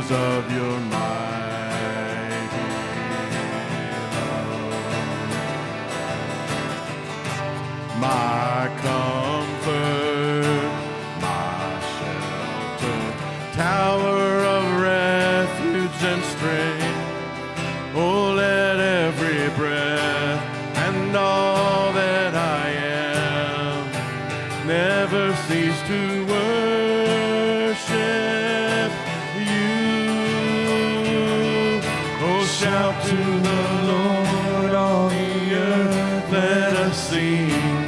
wonders of your mighty love. My comfort, my shelter, tower of refuge and strength. Oh, let every breath and all that I am never cease to worship you. Oh, shout to the Lord, all the earth, let us sing.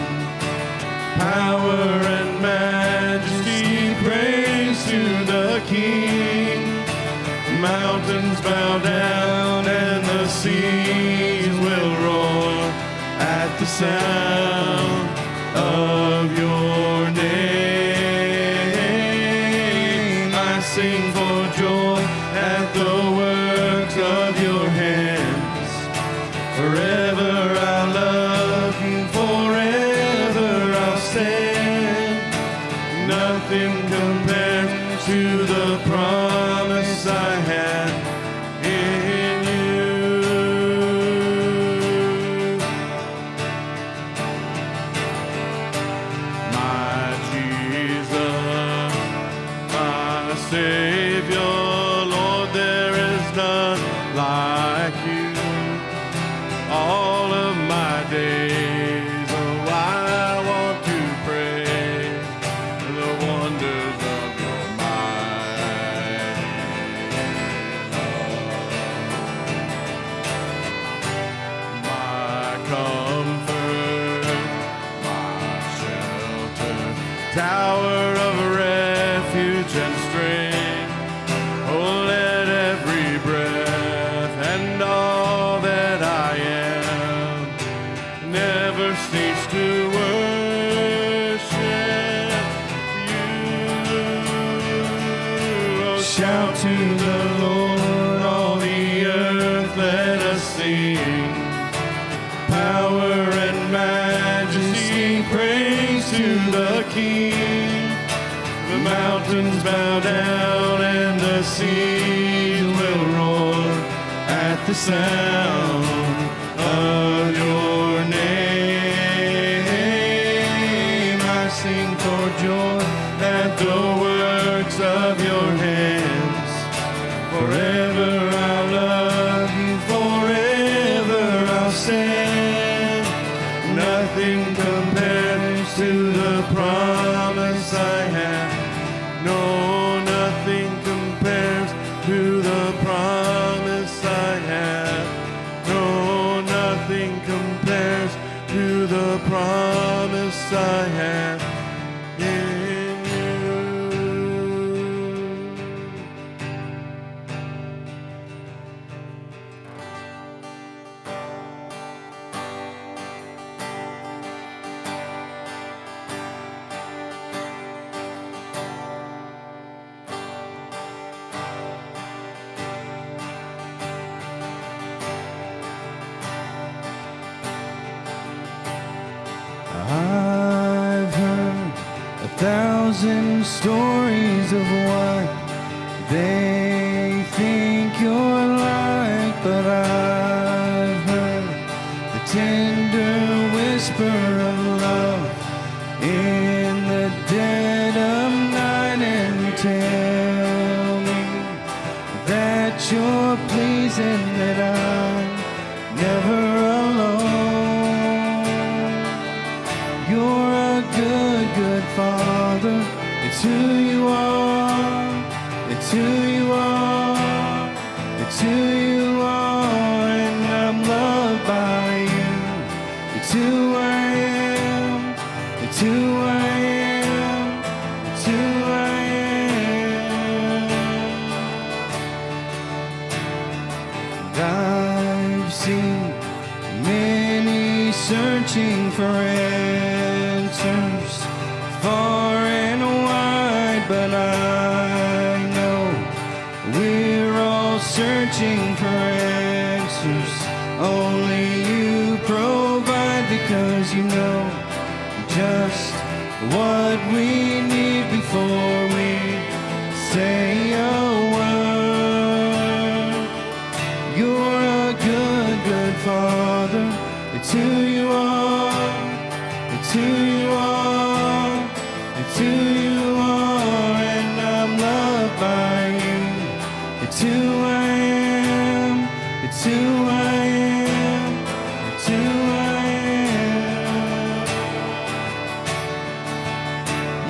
Power and majesty, praise to the King. Mountains bow down and the seas will roar at the sound of your name. I sing for joy at the works of your hands. Forever I'll love you, forever I'll stand. Nothing compares to the promise I have in you. My Jesus, my Savior, Lord, there is none like you. All of my days, oh, I want to praise the wonders of your mighty love. My comfort, my shelter, tower of refuge and strength. Oh, let every breath and all that I am never cease to worship you. Oh, shout to the Lord, all the earth, let us sing. Power and majesty, praise to the King. The mountains bow down and the seas will roar at the sound of your name. I sing for joy at the works of your hands. Forever I'll love you, forever I'll stand. Nothing compares to the promise I have. No, nothing compares to the promise I have. No, nothing compares to the promise I have in you. I've heard 1,000 stories of what they think you're like, but I've heard the tender whisper of love in the dead of night, and you tell me that you're pleased and that I'm never alone. You're a good, good Father. It's who you are. It's who you are. It's who you are, and I'm loved by you. It's who I am. It's who I am. It's who I am. I've seen many searching for answers far and wide, but I know we're all searching for answers. Only you provide, because you know just what we need before we say a word. Father. It's who you are. It's who you are. It's who you are, and I'm loved by you. It's who I am. It's who I am. It's who I am.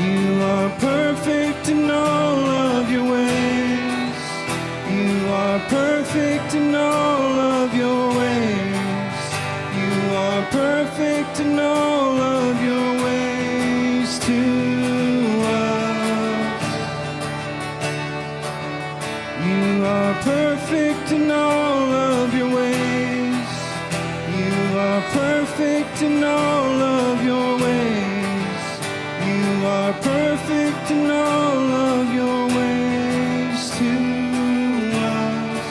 You are perfect in all of your ways. You are perfect in all of your ways. You are perfect in all of your ways to us. You are perfect in all of your ways. You are perfect in all of your ways. You are perfect in all of your ways to us.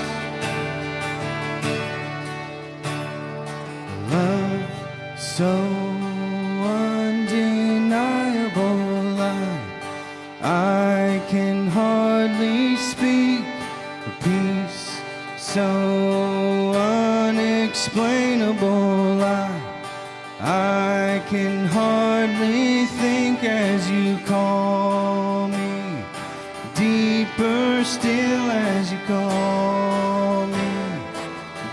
Love so undeniable, I can hardly speak. A peace so unexplainable, I can hardly think as you call me. Deeper still as you call me.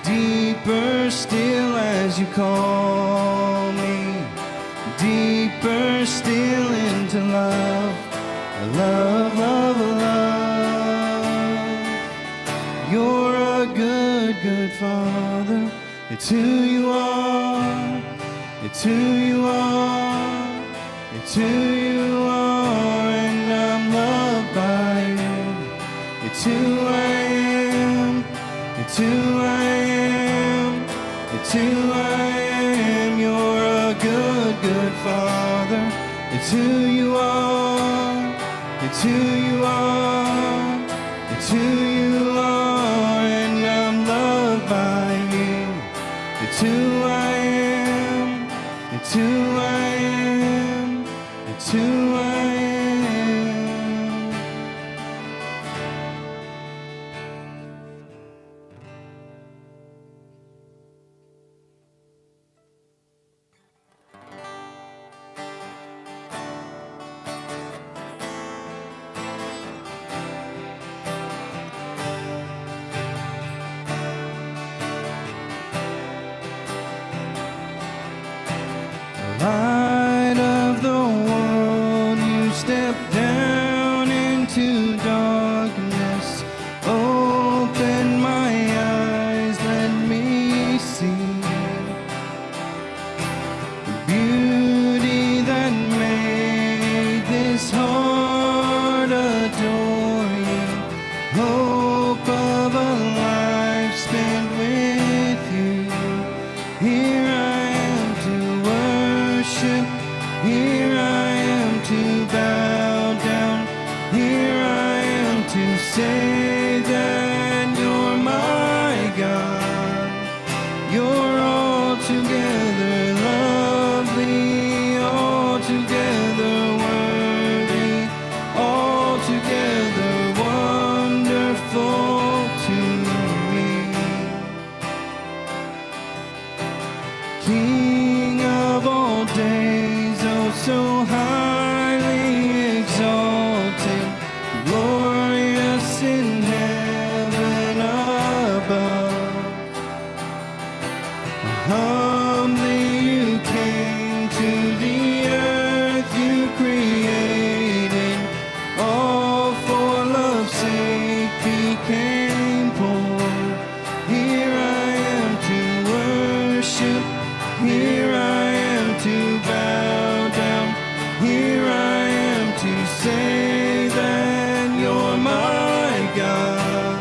Deeper still as you call me. Deeper still into love. Love, love, love. You're a good, good Father. It's who you are. It's who you are. It's who you are, and I'm loved by you. It's who I am. It's who I am. It's who I am. You're a good, good Father. It's who you are. It's who you are. It's who you are, and I'm loved by you. It's who I am. It's who I am. It's who I am. Light of the world, you step down into darkness. Open my eyes, let me see the beauty that made this heart adore you. Hope of a life spent with you. Here I am to worship. Here I am to bow down. Here I am to say that you're my God. You're altogether lovely, altogether worthy, altogether wonderful to me. King of all days, oh so highly exalted, glorious in heaven above. Humbly you came to the earth you created, all for love's sake became poor. Here I am to worship. Here I am to bow down. Here I am to say that you're my God.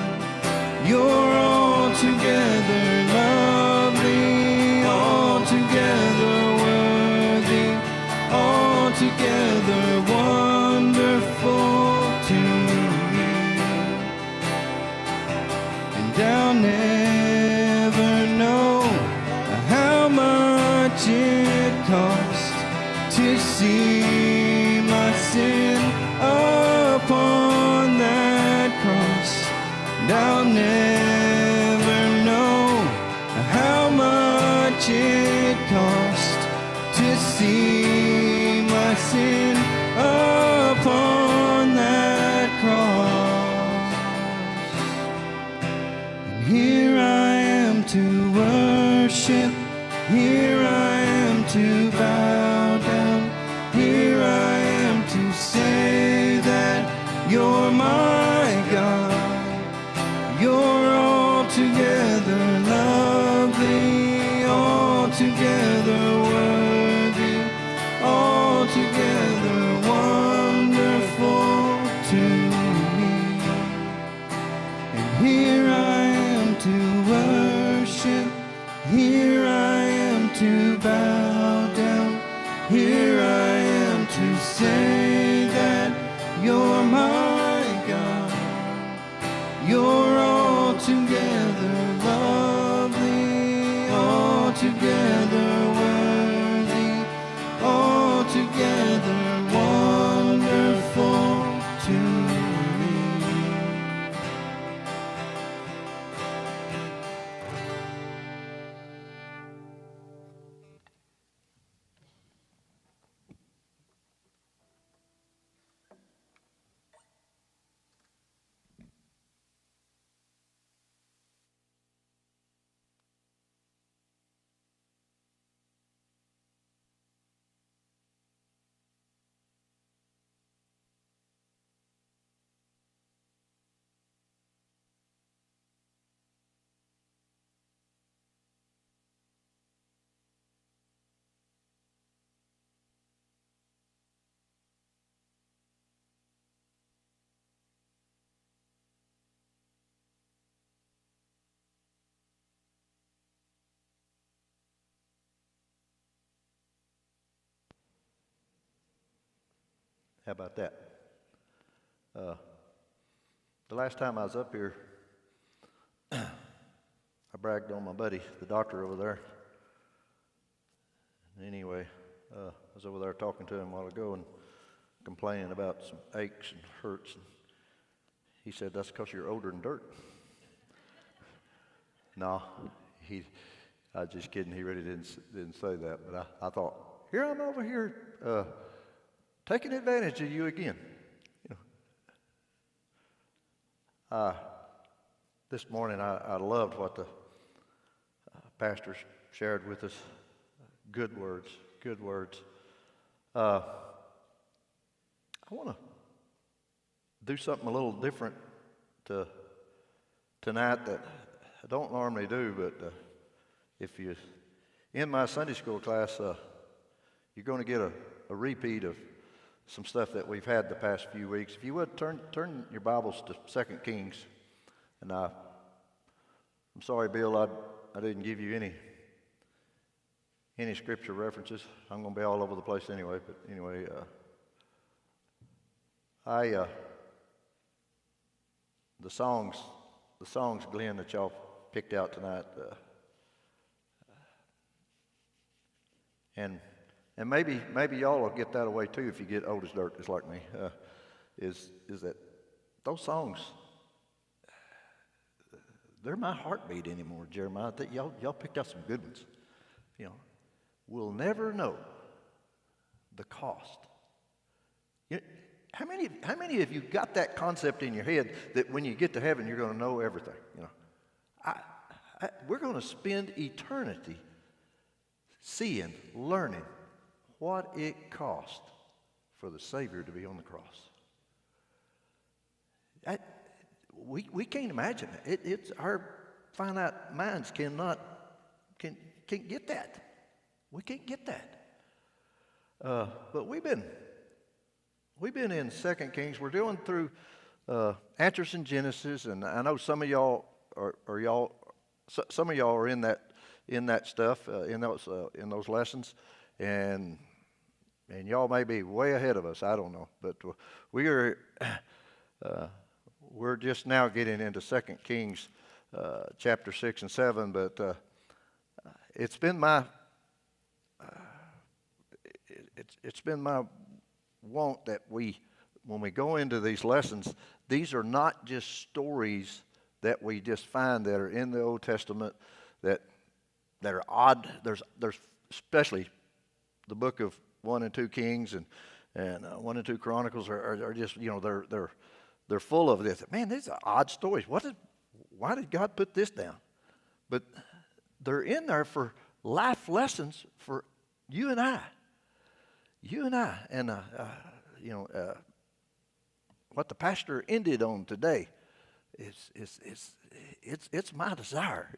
You're altogether lovely, altogether worthy, altogether wonderful to me. And I'll never know how much it cost to see my sin upon that cross. And I'll never know to worship. Here I am to bow down. Here I am to say that you're my God. You're altogether lovely, altogether worthy, altogether wonderful to me. And here I am to worship. Here I am to bow down. Here I am to say that you're my God. You're altogether lovely, altogether worthy, altogether wonderful to me. How about that? The last time I was up here, I bragged on my buddy, the doctor over there. Anyway, I was over there talking to him a while ago and complaining about some aches and hurts. And he said, "That's because you're older than dirt." No, I was just kidding. He really didn't say that. But I thought, here I'm over here taking advantage of you again. You know. This morning I loved what the pastors shared with us. Good words, good words. I want to do something a little different tonight that I don't normally do, but if you in my Sunday school class, you're going to get a repeat of some stuff that we've had the past few weeks. If you would turn your Bibles to 2 Kings, and I'm sorry, Bill, I didn't give you any scripture references. I'm going to be all over the place anyway. But anyway, the songs, Glenn, that y'all picked out tonight, and maybe y'all will get that away too if you get old as dirt, just like me. Is that those songs? They're my heartbeat anymore, Jeremiah. Y'all picked out some good ones. You know, we'll never know the cost. You know, how many of you got that concept in your head that when you get to heaven you're going to know everything? You know, we're going to spend eternity seeing, learning what it cost for the Savior to be on the cross. We can't imagine it. It's our finite minds can't get that. We can't get that. But we've been in 2 Kings. We're doing through Answers in Genesis, and I know some of y'all are in that stuff in those lessons, and y'all may be way ahead of us. I don't know, but we're just now getting into 2 Kings chapter 6 and 7. But it's been my want that when we go into these lessons, these are not just stories that we just find that are in the Old Testament that are odd. There's especially the book of 1 and 2 Kings and 1 and 2 Chronicles are just, you know, they're full of this. Man, these are odd stories. Why did God put this down? But they're in there for life lessons for you and I. You and I. And, what the pastor ended on today it's my desire,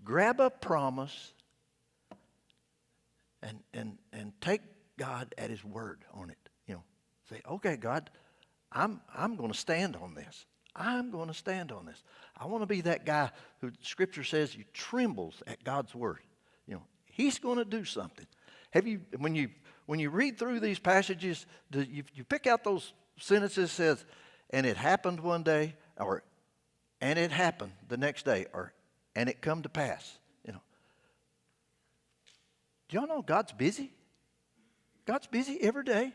grab a promise and take God at his word on it. Say, okay, God, I'm going to stand on this. I'm going to stand on this. I want to be that guy who Scripture says he trembles at God's word. He's going to do something. Have you, when you read through these passages, you pick out those sentences says, and it happened one day, or and it happened the next day, or and it come to pass. Do y'all know God's busy? God's busy every day,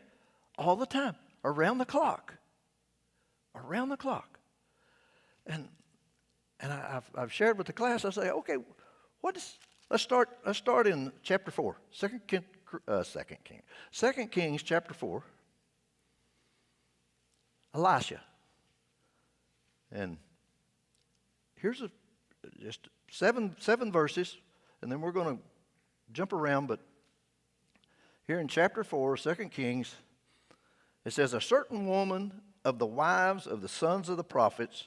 all the time, around the clock. Around the clock. And I've shared with the class, I say, okay, let's start in chapter 4, 2 Kings chapter 4. Elisha. And here's just seven verses, and then we're going to jump around, but here in chapter 4, 2 Kings, it says, a certain woman of the wives of the sons of the prophets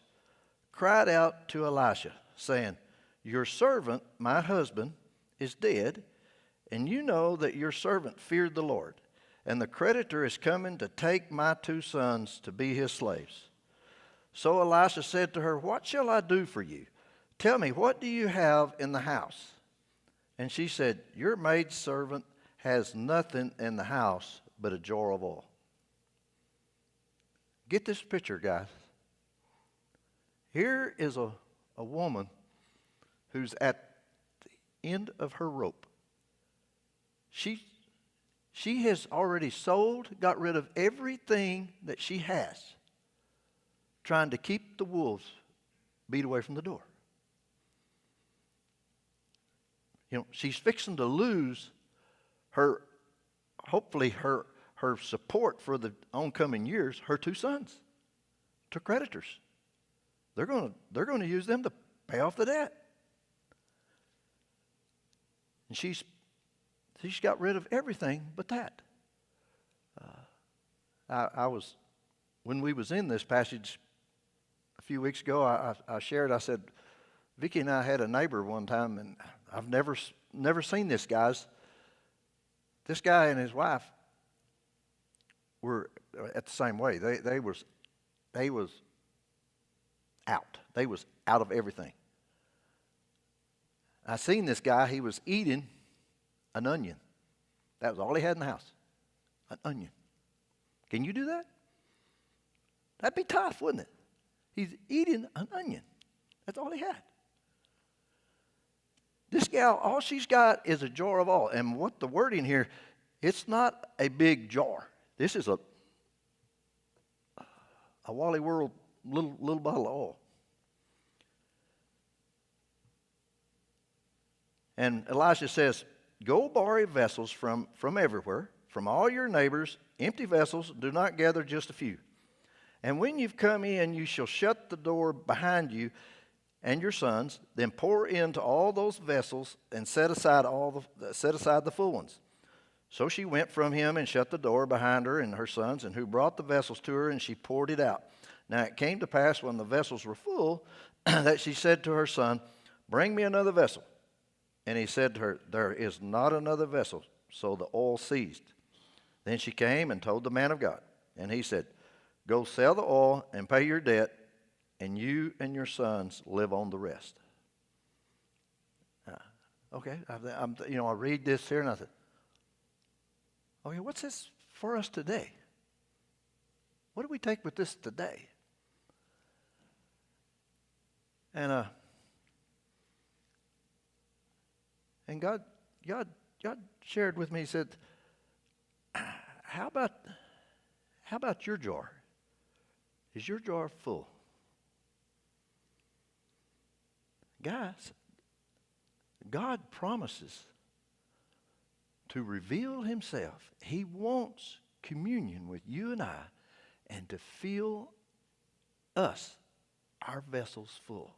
cried out to Elisha, saying, your servant, my husband, is dead, and you know that your servant feared the Lord, and the creditor is coming to take my 2 sons to be his slaves. So Elisha said to her, what shall I do for you? Tell me, what do you have in the house? And she said, your maidservant has nothing in the house but a jar of oil. Get this picture, guys. Here is a woman who's at the end of her rope. She has already sold, got rid of everything that she has, trying to keep the wolves beat away from the door. She's fixing to lose hopefully her support for the oncoming years, her 2 sons, to creditors. They're going to use them to pay off the debt. And she's got rid of everything but that. When we was in this passage a few weeks ago, I shared, I said, Vicki and I had a neighbor one time, and I've never seen this, guys. This guy and his wife were at the same way. They was out. They was out of everything. I seen this guy. He was eating an onion. That was all he had in the house. An onion. Can you do that? That'd be tough, wouldn't it? He's eating an onion. That's all he had. This gal, all she's got is a jar of oil. And what the wording here, it's not a big jar. This is a Wally World little bottle of oil. And Elisha says, go borrow vessels from everywhere, from all your neighbors, empty vessels, do not gather just a few. And when you've come in, you shall shut the door behind you and your sons, then pour into all those vessels and set aside the full ones. So she went from him and shut the door behind her and her sons, and who brought the vessels to her, and she poured it out. Now it came to pass when the vessels were full that she said to her son, bring me another vessel. And he said to her, there is not another vessel. So the oil ceased. Then she came and told the man of God. And he said, go sell the oil and pay your debt, and you and your sons live on the rest. Okay, I read this here and I said, okay, what's this for us today? What do we take with this today? And God shared with me, he said, how about your jar? Is your jar full? Guys, God promises to reveal himself. He wants communion with you and I, and to fill us, our vessels, full.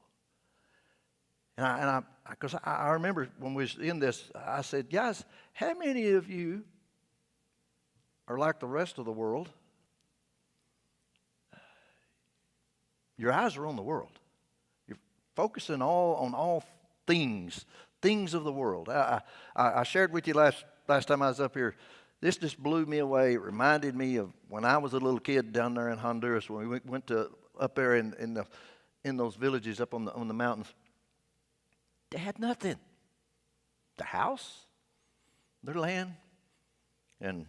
And because I remember when we was in this, I said, guys, how many of you are like the rest of the world? Your eyes are on the world. You're focusing on all things of the world. I shared with you last time I was up here. This just blew me away. It reminded me of when I was a little kid down there in Honduras when we went to up there in those villages up on the mountains. They had nothing. The house, their land, and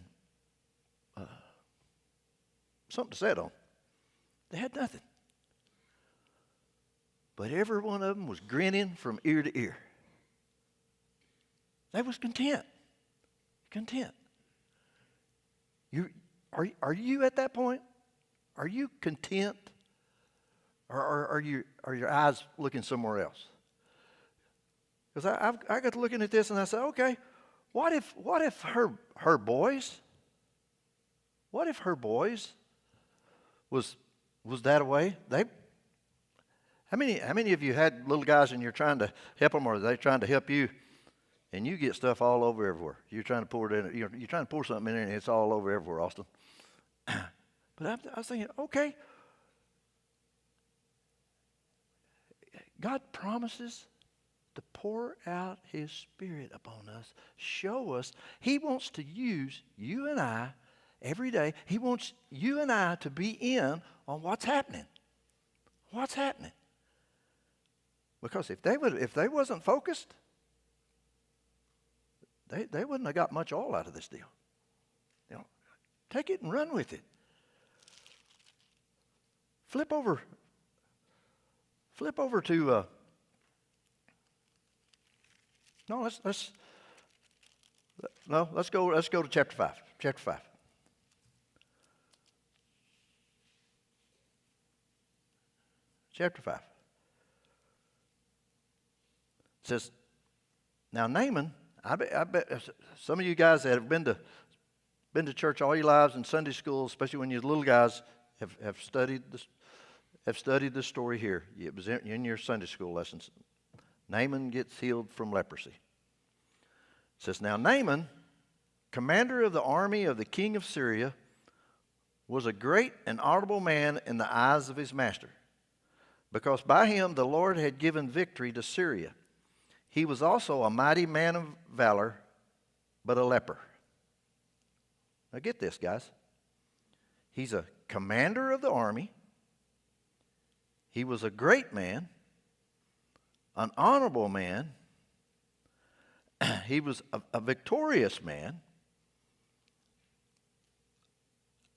something to sit on. They had nothing. But every one of them was grinning from ear to ear. They was content. Content. Are you at that point? Are you content? Or are your eyes looking somewhere else? Because I got to looking at this and I said, okay, what if her boys? What if her boys was that way? How many of you had little guys and you're trying to help them, or are they trying to help you, and you get stuff all over everywhere? You're trying to pour it in. You're trying to pour something in there, and it's all over everywhere, Austin. But I was thinking, okay, God promises to pour out His Spirit upon us, show us. He wants to use you and I every day. He wants you and I to be in on what's happening. What's happening? Because if they wasn't focused, they wouldn't have got much oil out of this deal. You know, take it and run with it. Flip over to let's go to chapter 5. Chapter 5. Chapter 5. It says, now Naaman, I bet some of you guys that have been to church all your lives in Sunday school, especially when you're little guys, have studied this story here. It was in your Sunday school lessons. Naaman gets healed from leprosy. It says, now Naaman, commander of the army of the king of Syria, was a great and honorable man in the eyes of his master, because by him the Lord had given victory to Syria. He was also a mighty man of valor, but a leper. Now get this, guys. He's a commander of the army. He was a great man, an honorable man. He was a victorious man,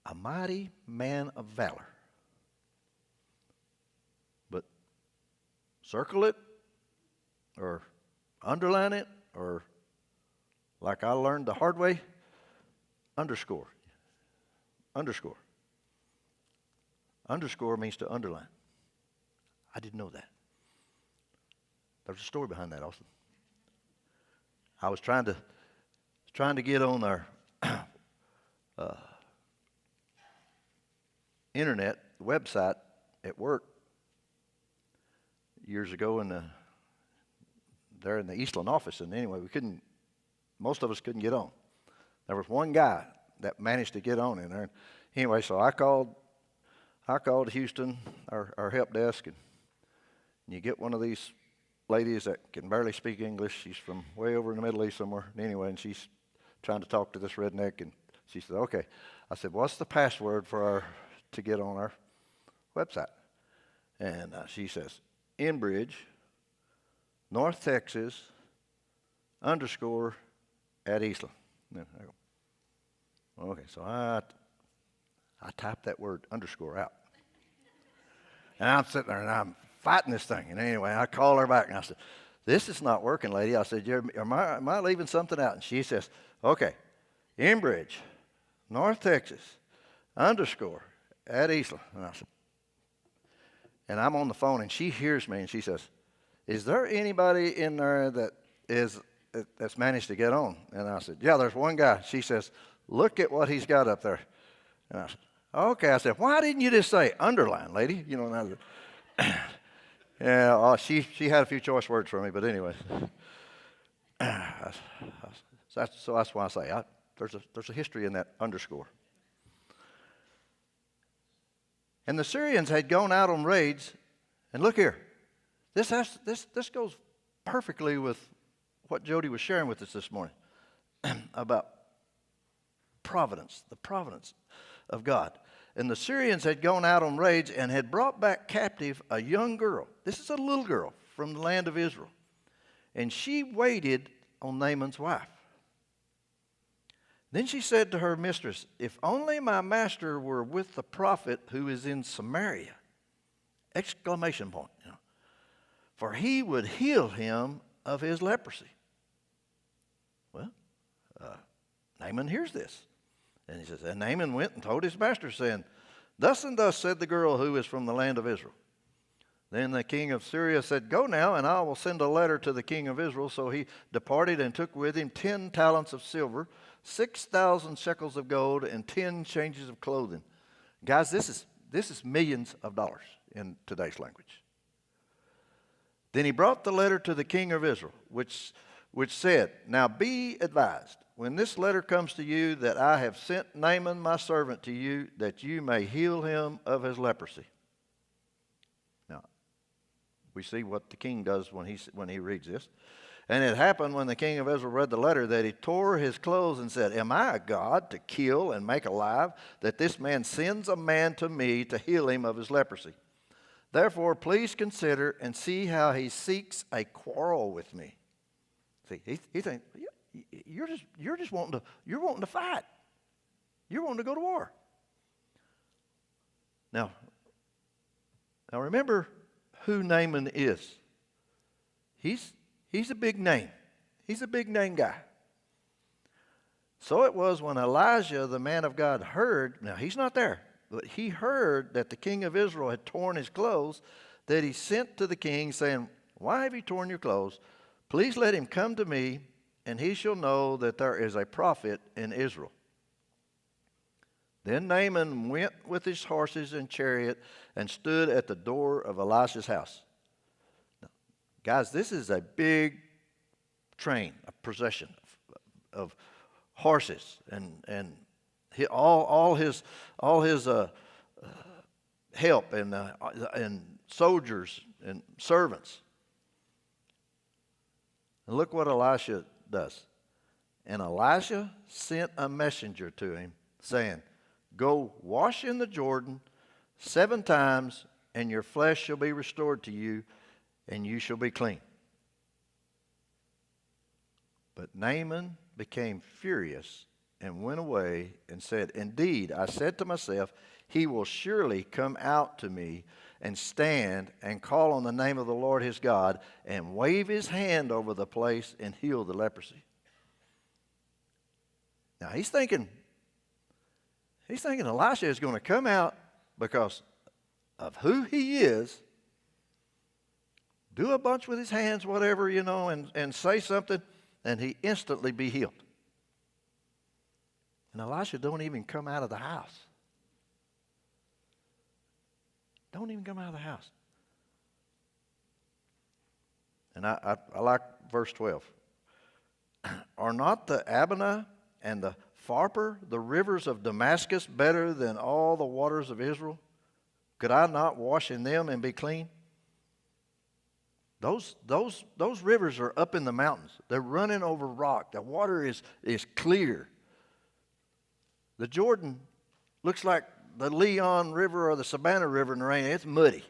a mighty man of valor. But circle it, or underline it, or like I learned the hard way, underscore. Underscore. Underscore means to underline. I didn't know that. There's a story behind that, Austin. I was trying to get on our internet website at work years ago there in the Eastland office, and anyway, most of us couldn't get on. There was one guy that managed to get on in there. Anyway, so I called Houston, our help desk, and you get one of these ladies that can barely speak English. She's from way over in the Middle East somewhere. And anyway, and she's trying to talk to this redneck, and she said, okay. I said, what's the password to get on our website? And she says, Enbridge, North Texas, _ at Eastland. And I go, okay, so I typed that word underscore out. And I'm sitting there and I'm fighting this thing. And anyway, I call her back and I said, this is not working, lady. I said, am I leaving something out? And she says, okay, Enbridge, North Texas, _ at Eastland. And I said, and I'm on the phone and she hears me and she says, is there anybody in there that's managed to get on? And I said, yeah, there's one guy. She says, look at what he's got up there. And I said, okay. I said, why didn't you just say underline, lady? You know, and I said, Yeah, she had a few choice words for me, but anyway. So that's why I say there's a history in that underscore. And the Syrians had gone out on raids, and look here, this goes perfectly with what Jody was sharing with us this morning about providence, the providence of God. And the Syrians had gone out on raids and had brought back captive a young girl. This is a little girl from the land of Israel. And she waited on Naaman's wife. Then she said to her mistress, "If only my master were with the prophet who is in Samaria!" Exclamation point. For he would heal him of his leprosy. Well, Naaman hears this. And he says, and Naaman went and told his master, saying, "Thus and thus said the girl who is from the land of Israel." Then the king of Syria said, "Go now, and I will send a letter to the king of Israel." So he departed and took with him 10 talents of silver, 6,000 shekels of gold, and 10 changes of clothing. Guys, this is millions of dollars in today's language. Then he brought the letter to the king of Israel, which said, "Now be advised, when this letter comes to you, that I have sent Naaman my servant to you, that you may heal him of his leprosy." Now, we see what the king does when he reads this. And it happened when the king of Israel read the letter that he tore his clothes and said, "Am I a God to kill and make alive, that this man sends a man to me to heal him of his leprosy? Therefore, please consider and see how he seeks a quarrel with me." See, he thinks, you're just wanting to fight. You're wanting to go to war. Now remember who Naaman is. He's a big name. He's a big name guy. So it was when Elijah, the man of God, heard, now he's not there, but he heard that the king of Israel had torn his clothes, that he sent to the king saying, "Why have you torn your clothes? Please let him come to me, and he shall know that there is a prophet in Israel." Then Naaman went with his horses and chariot and stood at the door of Elisha's house. Now, guys, this is a big train, a procession of horses and all his help and soldiers and servants. And look what Elisha does. And Elisha sent a messenger to him, saying, "Go wash in the Jordan 7 times, and your flesh shall be restored to you, and you shall be clean." But Naaman became furious and went away and said, "Indeed, I said to myself, he will surely come out to me and stand and call on the name of the Lord his God and wave his hand over the place and heal the leprosy." Now he's thinking Elisha is going to come out because of who he is, do a bunch with his hands, whatever, and say something, and he instantly be healed. And Elisha don't even come out of the house. Don't even come out of the house. And I like verse 12. "Are not the Abana and the Pharpar, the rivers of Damascus, better than all the waters of Israel? Could I not wash in them and be clean?" Those rivers are up in the mountains. They're running over rock. The water is clear. The Jordan looks like the Leon River or the Savannah River in the rain. It's muddy.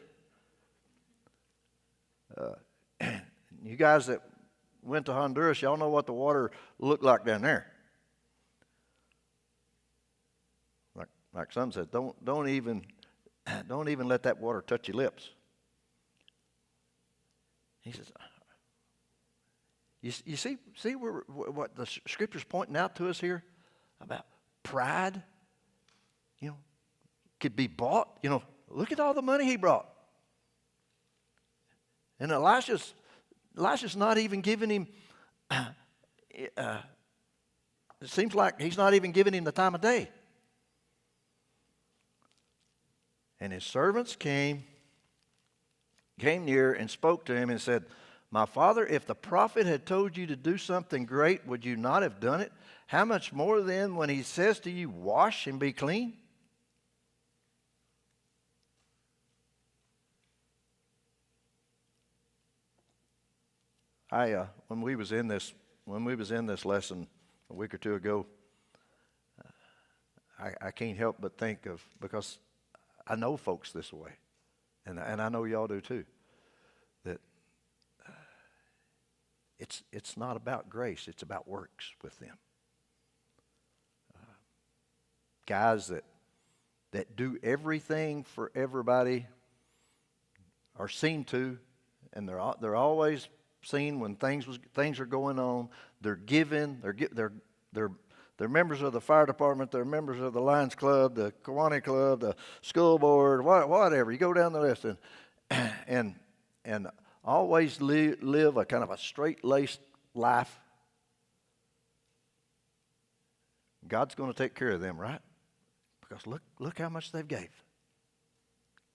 You guys that went to Honduras, y'all know what the water looked like down there. Like some said, don't even let that water touch your lips. He says, you see what the Scripture's pointing out to us here about pride? Could be bought. Look at all the money he brought. And Elisha's not even giving him, it seems like he's not even giving him the time of day. And his servants came came near and spoke to him and said, "My father, if the prophet had told you to do something great, would you not have done it? How much more then when he says to you, wash and be clean?" When we was in this lesson a week or two ago, I can't help but think of, because I know folks this way, and I know y'all do too, that it's not about grace, it's about works with them. Guys that do everything for everybody are seen to, and they're always seen when things are going on. They're giving. They're members of the fire department. They're members of the Lions Club, the Kiwanis Club, the school board, whatever. You go down the list, and always live a kind of a straight-laced life. God's going to take care of them, right? Because look how much they've gave.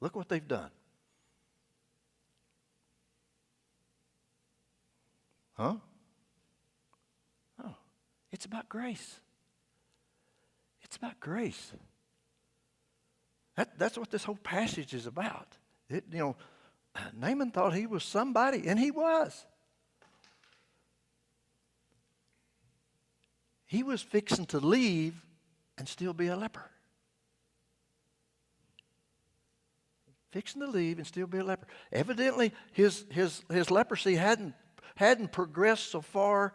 Look what they've done. Huh? Oh, it's about grace. It's about grace. That's what this whole passage is about. Naaman thought he was somebody, and he was. He was fixing to leave and still be a leper. Fixing to leave and still be a leper. Evidently, his leprosy hadn't progressed so far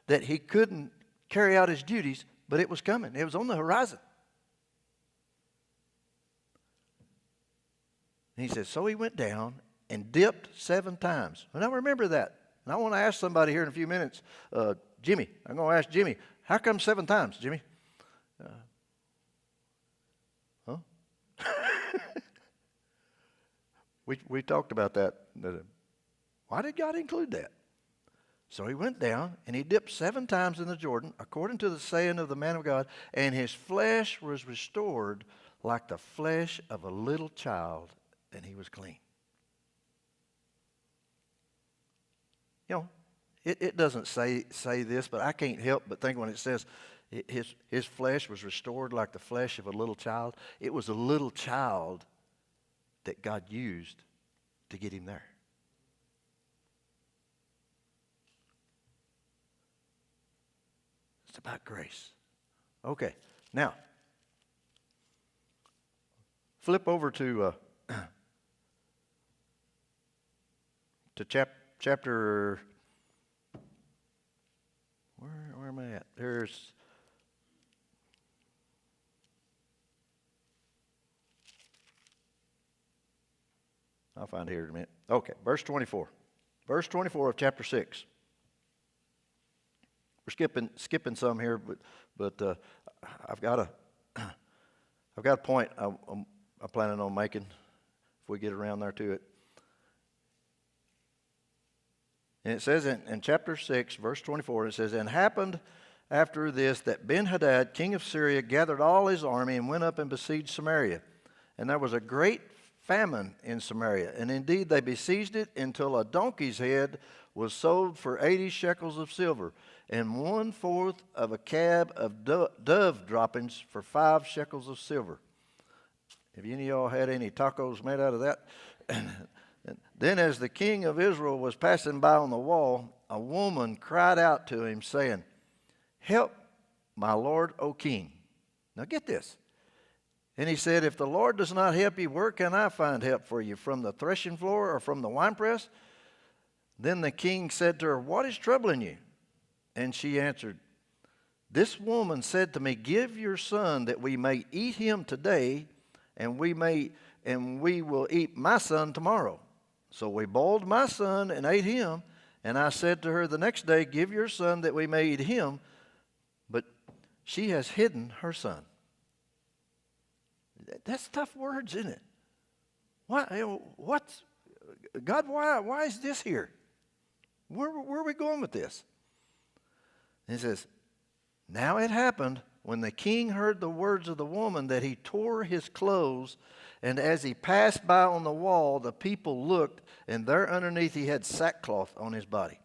that he couldn't carry out his duties, but it was coming. It was on the horizon. And he said, so he went down and dipped 7 times. And I remember that. And I want to ask somebody here in a few minutes, Jimmy. I'm going to ask Jimmy, how come 7 times, Jimmy? Huh? we talked about that. Why did God include that? So he went down and he dipped 7 times in the Jordan, according to the saying of the man of God, and his flesh was restored like the flesh of a little child, and he was clean. It doesn't say this, but I can't help but think when it says his flesh was restored like the flesh of a little child, it was a little child that God used to get him there. It's about grace. Okay, now, flip over to chapter, where am I at? I'll find it here in a minute. Okay, verse 24. Verse 24 of chapter 6. We're skipping some here, but I've got a point I'm planning on making if we get around there to it. And it says in chapter 6, verse 24, it says, "And happened after this that Ben-Hadad, king of Syria, gathered all his army and went up and besieged Samaria. And there was a great famine in Samaria. And indeed they besieged it until a donkey's head was sold for 80 shekels of silver, and 1/4 of a cab of dove droppings for 5 shekels of silver." Have any of y'all had any tacos made out of that? Then as the king of Israel was passing by on the wall, a woman cried out to him, saying, "Help, my lord, O king." Now get this. And he said, "If the Lord does not help you, where can I find help for you? From the threshing floor or from the winepress?" Then the king said to her, "What is troubling you?" And she answered, "This woman said to me, 'Give your son that we may eat him today, and we will eat my son tomorrow.' So we boiled my son and ate him. And I said to her the next day, 'Give your son that we may eat him.' But she has hidden her son." That's tough words, isn't it? God, why is this here? Where are we going with this? And he says, "Now it happened when the king heard the words of the woman, that he tore his clothes, and as he passed by on the wall, the people looked, and there underneath he had sackcloth on his body.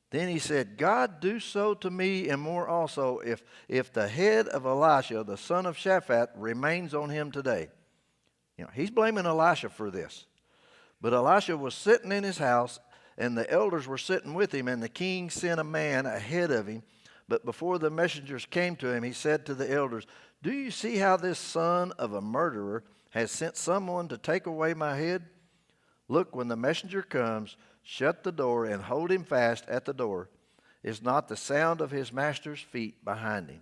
Then he said, God, do so to me and more also, if the head of Elisha, the son of Shaphat, remains on him today. You know, he's blaming Elisha for this. But Elisha was sitting in his house, and the elders were sitting with him, and the king sent a man ahead of him. But before the messengers came to him, he said to the elders, do you see how this son of a murderer has sent someone to take away my head? Look, when the messenger comes, shut the door and hold him fast at the door. Is not the sound of his master's feet behind him?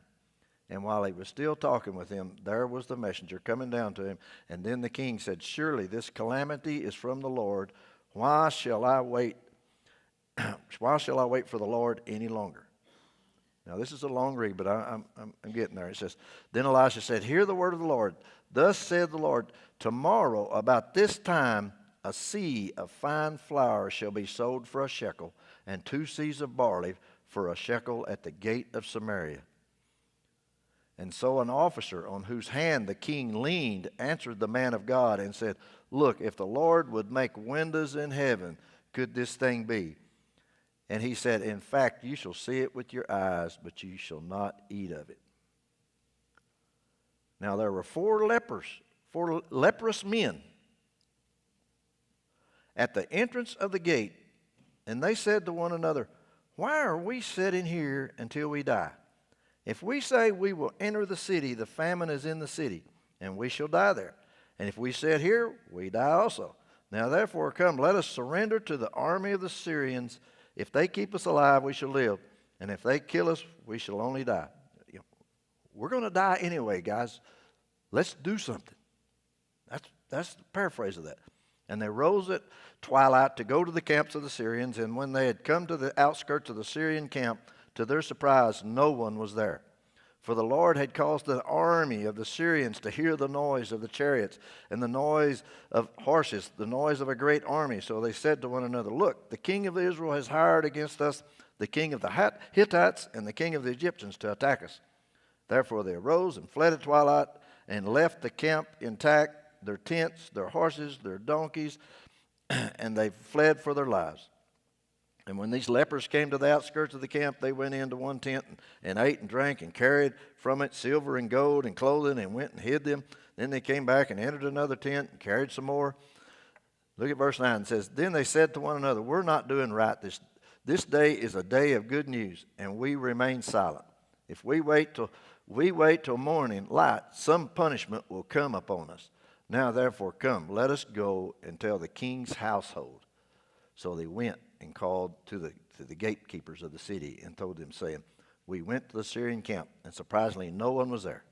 And while he was still talking with him, there was the messenger coming down to him. And then the king said, surely this calamity is from the Lord. Why shall I wait? Why shall I wait for the Lord any longer? Now, this is a long read, but I'm getting there. It says, then Elisha said, hear the word of the Lord. Thus said the Lord, tomorrow about this time a seah of fine flour shall be sold for a shekel, and 2 seahs of barley for a shekel at the gate of Samaria. And so an officer on whose hand the king leaned answered the man of God and said, look, if the Lord would make windows in heaven, could this thing be? And he said, in fact, you shall see it with your eyes, but you shall not eat of it. Now there were 4 leprous men at the entrance of the gate, and they said to one another, why are we sitting here until we die? If we say we will enter the city, the famine is in the city, and we shall die there. And if we sit here, we die also. Now therefore come, let us surrender to the army of the Syrians. If they keep us alive, we shall live. And if they kill us, we shall only die. You know, we're going to die anyway, guys. Let's do something. That's the paraphrase of that. And they rose at twilight to go to the camps of the Syrians. And when they had come to the outskirts of the Syrian camp, to their surprise, no one was there. For the Lord had caused the army of the Syrians to hear the noise of the chariots and the noise of horses, the noise of a great army. So they said to one another, look, the king of Israel has hired against us the king of the Hittites and the king of the Egyptians to attack us. Therefore they arose and fled at twilight and left the camp intact, their tents, their horses, their donkeys, and they fled for their lives. And when these lepers came to the outskirts of the camp, they went into one tent and ate and drank and carried from it silver and gold and clothing and went and hid them. Then they came back and entered another tent and carried some more. Look at verse 9. It says, then they said to one another, we're not doing right. This day is a day of good news, and we remain silent. If we wait till morning light, some punishment will come upon us. Now therefore come, let us go and tell the king's household. So they went and called to the gatekeepers of the city and told them, saying, we went to the Syrian camp, and surprisingly no one was there.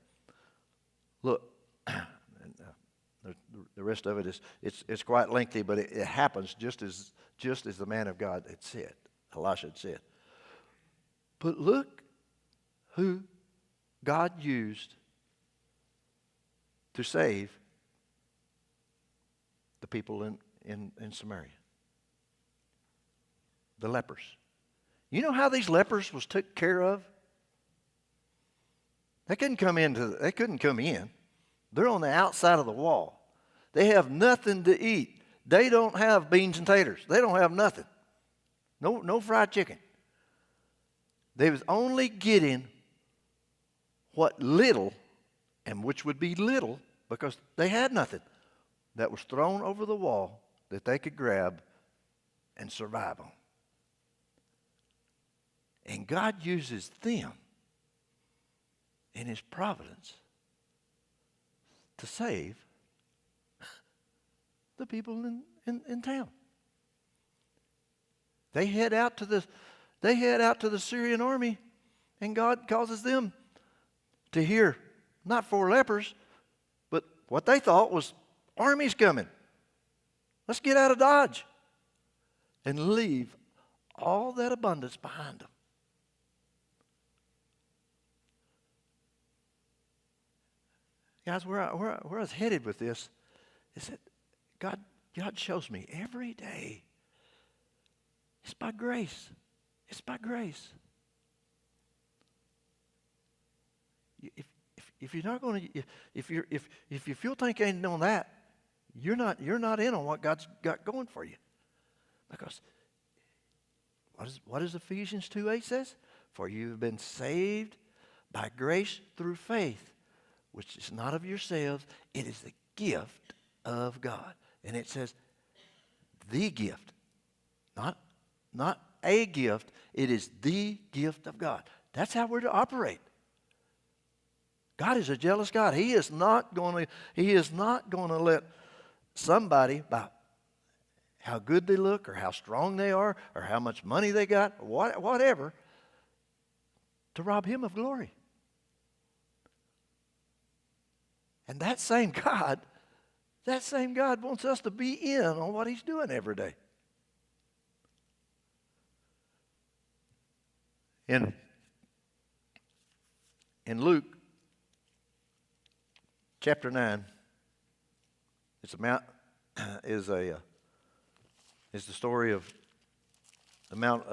Look, the rest of it is it's quite lengthy, but it happens just as the man of God had said, Elisha had said. But look who God used to save the people in Samaria. The lepers. You know how these lepers was taken care of? They couldn't come in. They're on the outside of the wall. They have nothing to eat. They don't have beans and taters. They don't have nothing. No fried chicken. They was only getting what little, and which would be little because they had nothing, that was thrown over the wall that they could grab and survive on. And God uses them in His providence to save the people in town. They head out to the Syrian army, and God causes them to hear not 4 lepers, but what they thought was armies coming. Let's get out of Dodge and leave all that abundance behind them. Guys, where I was headed with this is that God shows me every day. It's by grace. It's by grace. if you're not going to, if you feel think you ain't doing that, you're not in on what God's got going for you. Because what does Ephesians 2:8 says? For you have been saved by grace through faith, which is not of yourselves, it is the gift of God. And it says the gift, not a gift, it is the gift of God. That's how we're to operate. God is a jealous God. He is not going to let somebody, by how good they look or how strong they are or how much money they got, or whatever, to rob him of glory. And that same God wants us to be in on what he's doing every day. In Luke chapter 9, it's the story of the Mount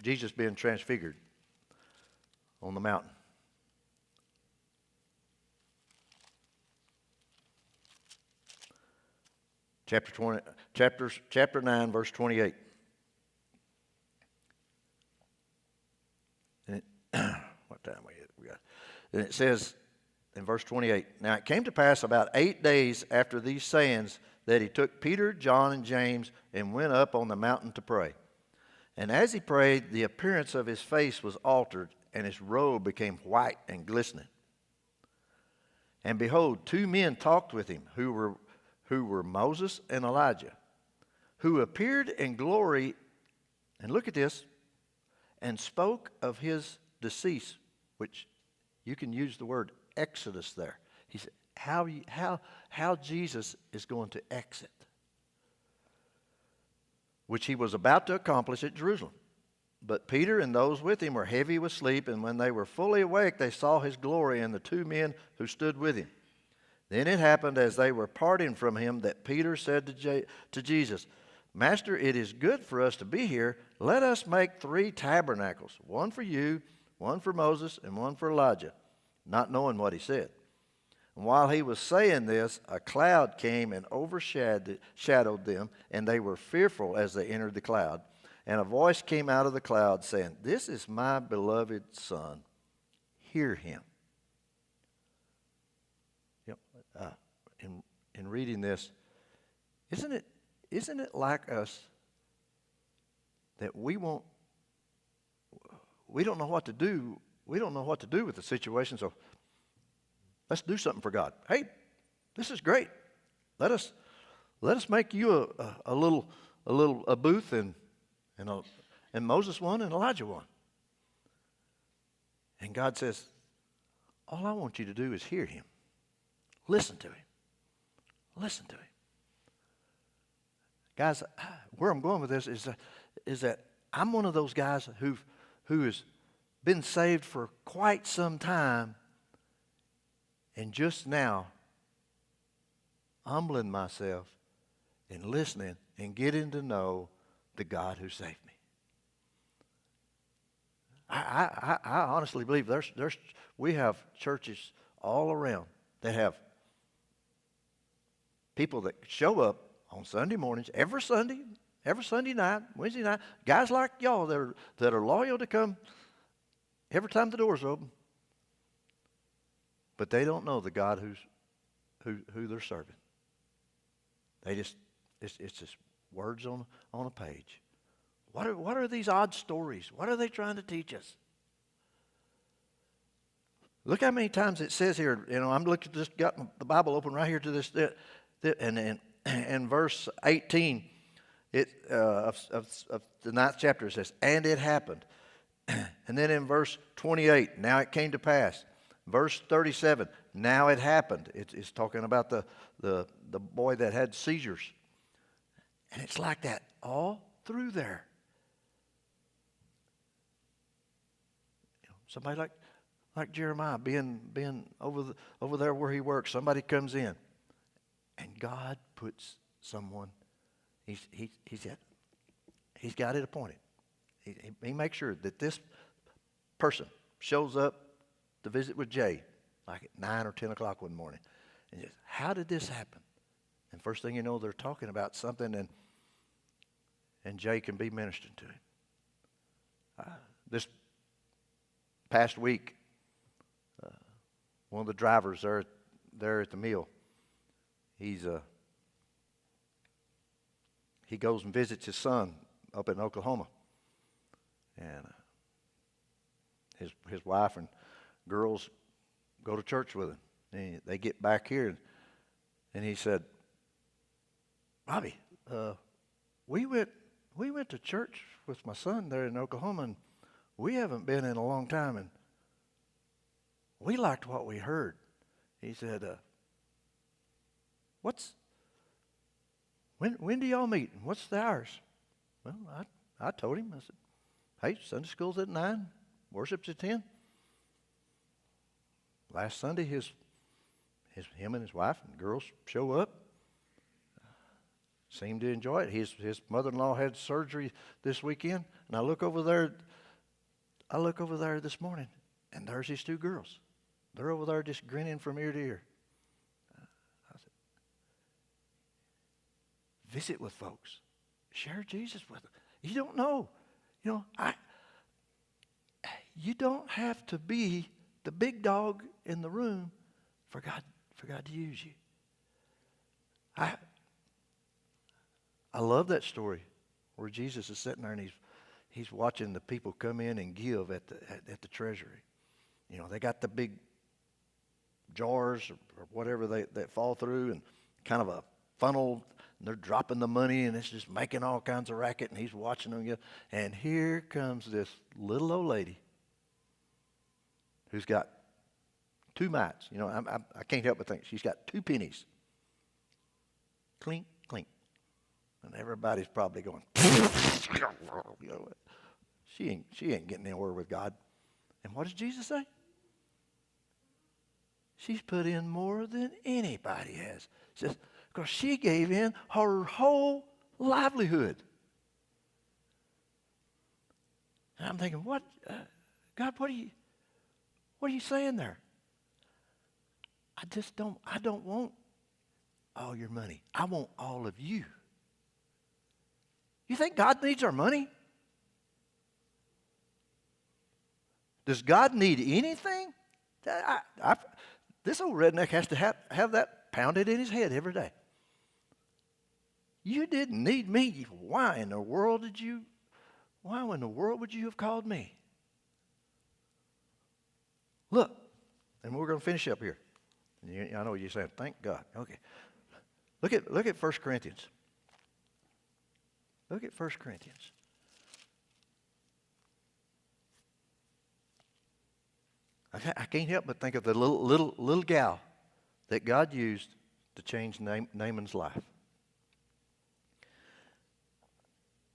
Jesus being transfigured on the mountain. Chapter 9, verse 28. And what time we got? And it says in verse 28, now it came to pass about 8 days after these sayings that he took Peter, John, and James and went up on the mountain to pray. And as he prayed, the appearance of his face was altered, and his robe became white and glistening. And behold, 2 men talked with him, who were Moses and Elijah, who appeared in glory, and look at this, and spoke of his decease, which you can use the word exodus there. He said, how Jesus is going to exit, which he was about to accomplish at Jerusalem. But Peter and those with him were heavy with sleep, and when they were fully awake, they saw his glory and the 2 men who stood with him. Then it happened as they were parting from him that Peter said to Jesus, Master, it is good for us to be here. Let us make 3 tabernacles, one for you, one for Moses, and one for Elijah, not knowing what he said. And while he was saying this, a cloud came and overshadowed them, and they were fearful as they entered the cloud. And a voice came out of the cloud saying, This is my beloved Son. Hear him. In reading this, isn't it like us that we don't know what to do. We don't know what to do with the situation, so let's do something for God. Hey, this is great. Let us make you a booth and Moses one and Elijah one. And God says, all I want you to do is hear him. Listen to him. Listen to him. Guys, where I'm going with this is that I'm one of those guys who has been saved for quite some time, and just now humbling myself and listening and getting to know the God who saved me. I honestly believe we have churches all around that have people that show up on Sunday mornings, every Sunday night, Wednesday night, guys like y'all that are loyal to come every time the door's open, but they don't know the God who they're serving. It's just words on a page. What are these odd stories? What are they trying to teach us? Look how many times it says here. I'm just got the Bible open right here to this, and in verse 18, of the 9th chapter, it says, "And it happened." And then in verse 28, "Now it came to pass." Verse 37, "Now it happened." It's talking about the boy that had seizures, and it's like that all through there. Somebody like Jeremiah being over there where he works. Somebody comes in, and God puts someone. He's got it appointed. He makes sure that this person shows up to visit with Jay. like at 9 or 10 o'clock one morning. And just, how did this happen? And first thing you know, they're talking about something, and Jay can be ministering to him. This past week, one of the drivers there at the mill, he goes and visits his son up in Oklahoma, and his wife and girls go to church with him. And they get back here, and he said, "Bobby, we went to church with my son there in Oklahoma, and we haven't been in a long time, and we liked what we heard." He said, when do y'all meet, and what's the hours?" Well, I told him. I said, "Hey, Sunday school's at 9, worship's at 10. Last Sunday, him and his wife and girls show up. Seemed to enjoy it. His mother-in-law had surgery this weekend, and I look over there this morning, and there's his 2 girls. They're over there just grinning from ear to ear." I said, visit with folks. Share Jesus with them. You don't know. You don't have to be the big dog in the room for God to use you. I love that story where Jesus is sitting there and he's watching the people come in and give at the treasury. They got the big jars or whatever that fall through, and kind of a funnel, and they're dropping the money, and it's just making all kinds of racket, and he's watching them give. And here comes this little old lady who's got 2 mites. I can't help but think she's got 2 pennies. Clink, clink. And everybody's probably going, she ain't getting anywhere with God. And what does Jesus say? She's put in more than anybody has. Says, because she gave in her whole livelihood. And I'm thinking, God, what are you saying there? I don't want all your money. I want all of you. You think God needs our money? Does God need anything? This old redneck has to have that pounded in his head every day. You didn't need me. Why in the world would you have called me? Look, and we're going to finish up here. I know what you're saying. Thank God. Okay. Look at 1 Corinthians. Look at 1 Corinthians. I can't help but think of the little gal that God used to change Naaman's life.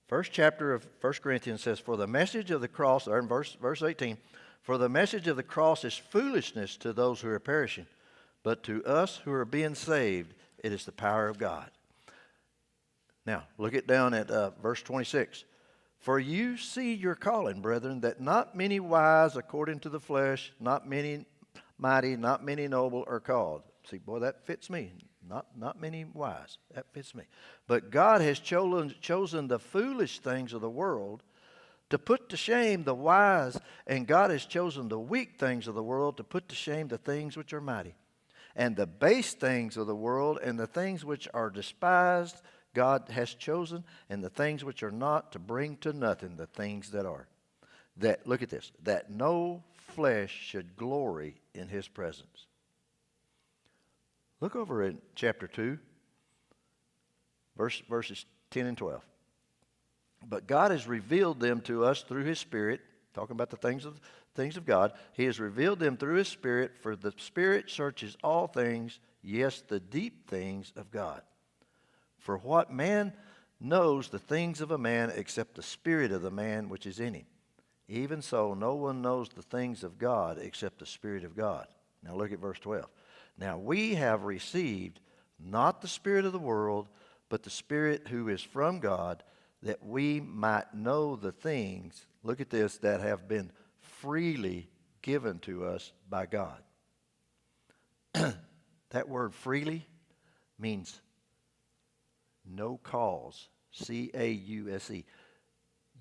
First chapter of 1 Corinthians says, "For the message of the cross," there in verse 18, "for the message of the cross is foolishness to those who are perishing, but to us who are being saved, it is the power of God." Now, look it down at verse 26. "For you see your calling, brethren, that not many wise according to the flesh, not many mighty, not many noble are called." See, boy, that fits me. Not many wise. That fits me. "But God has chosen the foolish things of the world to put to shame the wise, and God has chosen the weak things of the world to put to shame the things which are mighty. And the base things of the world and the things which are despised God has chosen, and the things which are not, to bring to nothing the things that are. That," look at this, "that no flesh should glory in his presence." Look over in chapter 2, verses 10 and 12. "But God has revealed them to us through his Spirit," talking about the things of God. "He has revealed them through his Spirit, for the Spirit searches all things, yes, the deep things of God. For what man knows the things of a man except the spirit of the man which is in him? Even so, no one knows the things of God except the Spirit of God." Now look at verse 12. "Now we have received not the spirit of the world, but the Spirit who is from God, that we might know the things," look at this, "that have been freely given to us by God." that word freely means no cause. C-A-U-S-E.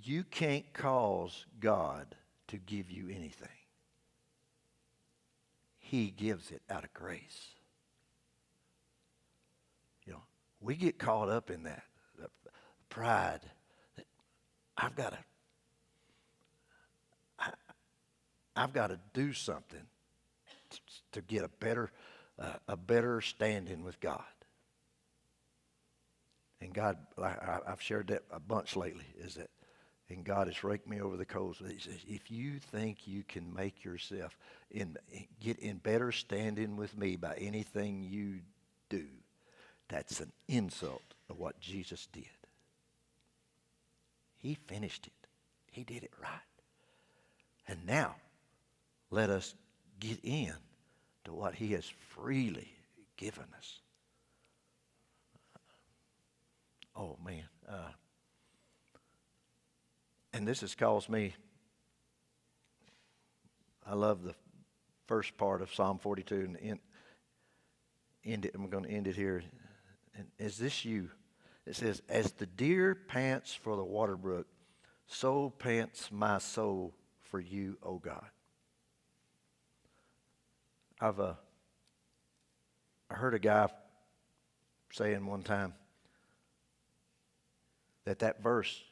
You can't cause God to give you anything. He gives it out of grace. You know, we get caught up in that pride that I've got to do something to get a better standing with God. And God, I've shared that a bunch lately, is that, and God has raked me over the coals. He says, if you think you can make yourself get in better standing with me by anything you do, that's an insult of what Jesus did. He finished it. He did it right. And now, let us get in to what he has freely given us. Oh, man. And this has caused me, I love the first part of Psalm 42, and I'm going to end it here. And is this you? It says, as the deer pants for the water brook, so pants my soul for you, O God. I heard a guy saying one time that verse,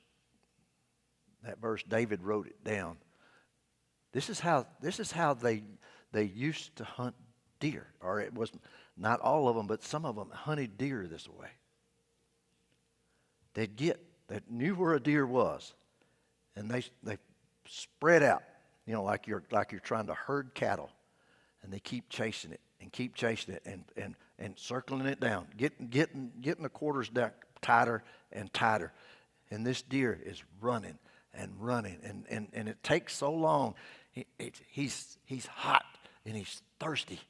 David wrote it down. This is how they used to hunt deer, or it was not all of them, but some of them hunted deer this way. They knew where a deer was, and they spread out, like you're trying to herd cattle, and they keep chasing it and circling it down, getting the quarters down tighter and tighter, and this deer is running and running, and it takes so long. He's hot and he's thirsty,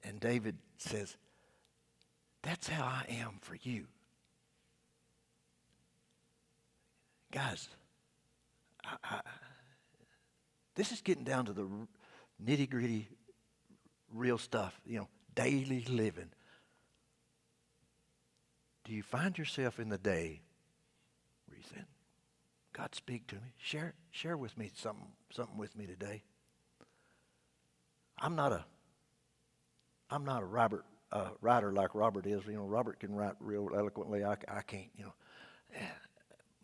and David says, that's how I am for you. Guys, this is getting down to the nitty-gritty, real stuff, daily living. Do you find yourself in the day where you say, God, speak to me. Share with me something with me today. I'm not a writer like Robert is. Robert can write real eloquently. I can't.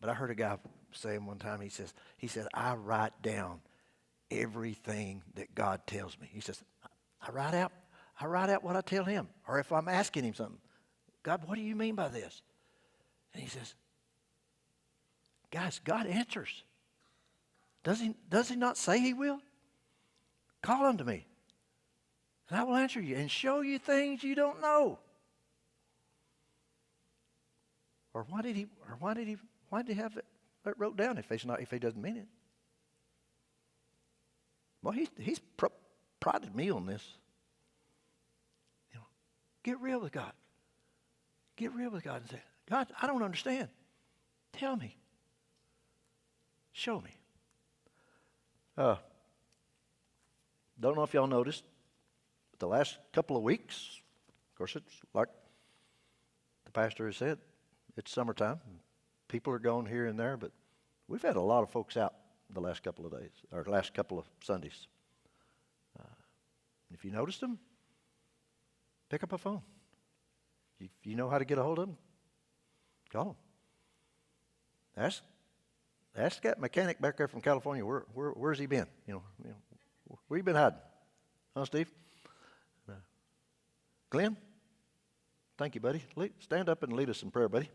But I heard a guy saying one time. He said, I write down everything that God tells me. He says, I write out what I tell him, or if I'm asking him something. God, what do you mean by this? And he says, guys, God answers. Does he not say he will? Call unto me, and I will answer you and show you things you don't know. Or why did he have it wrote down if he doesn't mean it? Well, he's prodded me on this. Get real with God. Get real with God and say, God, I don't understand. Tell me. Show me. Don't know if y'all noticed, but the last couple of weeks, of course, it's like the pastor has said, it's summertime. People are going here and there, but we've had a lot of folks out the last couple of days, or last couple of Sundays. If you noticed them, pick up a phone. If you know how to get a hold of them, call them. Ask that mechanic back there from California, where's he been? Where you been hiding? Huh, Steve? Glenn? Thank you, buddy. Stand up and lead us in prayer, buddy.